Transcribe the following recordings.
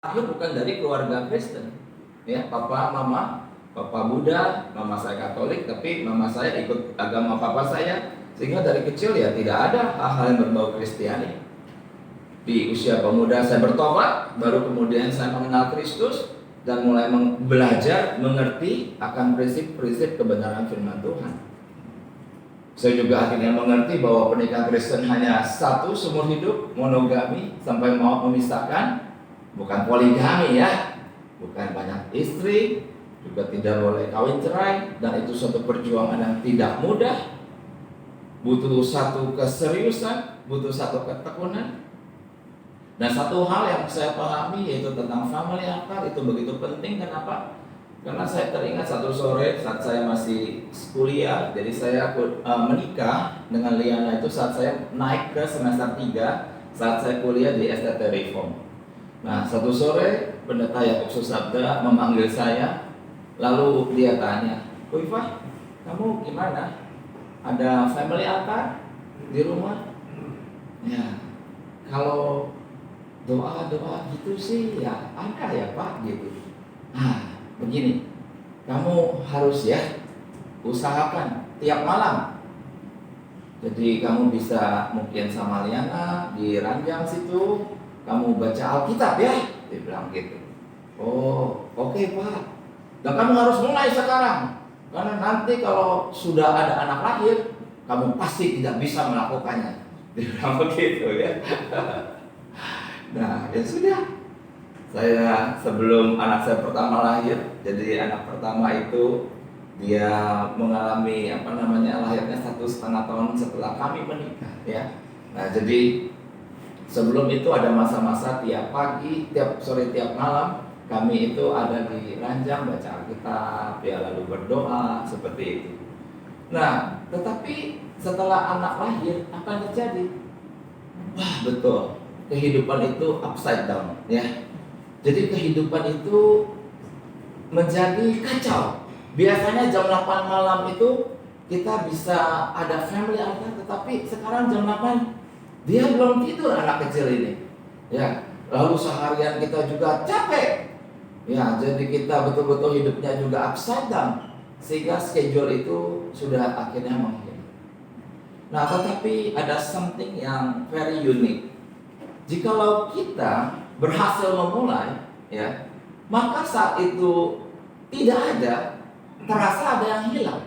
lahir bukan dari keluarga Kristen, ya, papa Buddha, mama saya Katolik, tapi mama saya ikut agama papa saya, sehingga dari kecil ya tidak ada hal-hal yang berbau Kristiani. Di usia pemuda saya bertobat, baru kemudian saya mengenal Kristus dan mulai belajar mengerti akan prinsip-prinsip kebenaran firman Tuhan. Saya juga akhirnya mengerti bahwa pernikahan Kristen hanya satu seumur hidup, monogami sampai mau memisahkan. Bukan poligami ya, bukan banyak istri, juga tidak boleh kawin cerai, dan itu suatu perjuangan yang tidak mudah. Butuh satu keseriusan, butuh satu ketekunan. Dan satu hal yang saya pahami yaitu tentang family akar itu begitu penting. Kenapa? Karena saya teringat satu sore saat saya masih kuliah, jadi saya menikah dengan Liana itu saat saya naik ke semester 3, saat saya kuliah di STT Reform. Nah, satu sore Pendeta Yakub Susabda memanggil saya, lalu dia tanya, "Wifah, kamu gimana? Ada family altar di rumah?" Ya, kalau doa-doa gitu sih ya ada ya Pak gitu. Nah, begini, kamu harus ya usahakan tiap malam. Jadi kamu bisa mungkin sama Liana di ranjang situ, kamu baca Alkitab ya, dia bilang gitu. Oh, oke Pak. Dan kamu harus mulai sekarang, karena nanti kalau sudah ada anak lahir, kamu pasti tidak bisa melakukannya. Dia bilang begitu ya. Nah, ya sudah. Saya sebelum anak saya pertama lahir, jadi anak pertama itu dia mengalami lahirnya 1,5 tahun setelah kami menikah ya. Nah, jadi sebelum itu ada masa-masa tiap pagi, tiap sore, tiap malam kami itu ada di ranjang baca Alkitab, ya, lalu berdoa seperti itu. Nah, tetapi setelah anak lahir apa yang terjadi? Wah, betul, kehidupan itu upside down ya. Jadi kehidupan itu menjadi kacau. Biasanya jam 8 malam itu kita bisa ada family altar, tetapi sekarang jam 8 dia belum tidur anak kecil ini. Ya, lalu seharian kita juga capek. Ya, jadi kita betul-betul hidupnya juga upside down, sehingga schedule itu sudah akhirnya menghilang. Nah, tetapi ada something yang very unique. Jikalau kita berhasil memulai, ya, maka saat itu tidak ada, terasa ada yang hilang.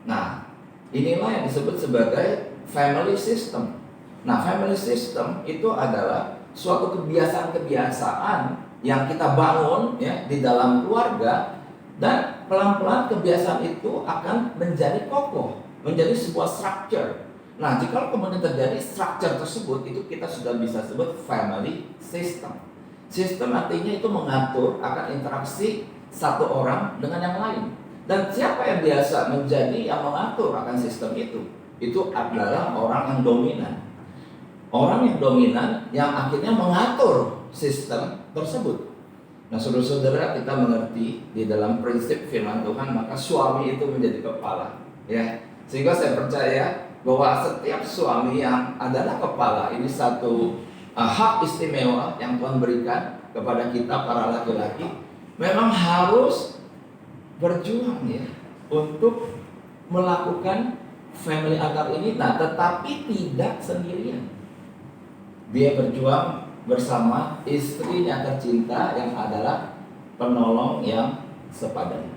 Nah, inilah yang disebut sebagai family system. Nah, family system itu adalah suatu kebiasaan-kebiasaan yang kita bangun ya di dalam keluarga, dan pelan-pelan kebiasaan itu akan menjadi kokoh, menjadi sebuah structure. Nah, jika kemudian terjadi structure tersebut, itu kita sudah bisa sebut family system. Sistem artinya itu mengatur akan interaksi satu orang dengan yang lain. Dan siapa yang biasa menjadi yang mengatur akan sistem itu? Itu adalah orang yang dominan. Orang yang dominan yang akhirnya mengatur sistem tersebut. Nah, saudara-saudara, kita mengerti di dalam prinsip firman Tuhan, maka suami itu menjadi kepala, ya. Sehingga saya percaya bahwa setiap suami yang adalah kepala ini satu hak istimewa yang Tuhan berikan kepada kita para laki-laki. Memang harus berjuang ya untuk melakukan family altar ini. Nah, tetapi tidak sendirian. Dia berjuang bersama istrinya tercinta yang adalah penolong yang sepadan.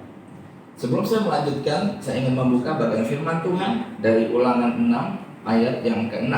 Sebelum saya melanjutkan, saya ingin membuka bagian firman Tuhan dari Ulangan 6 ayat yang ke-6.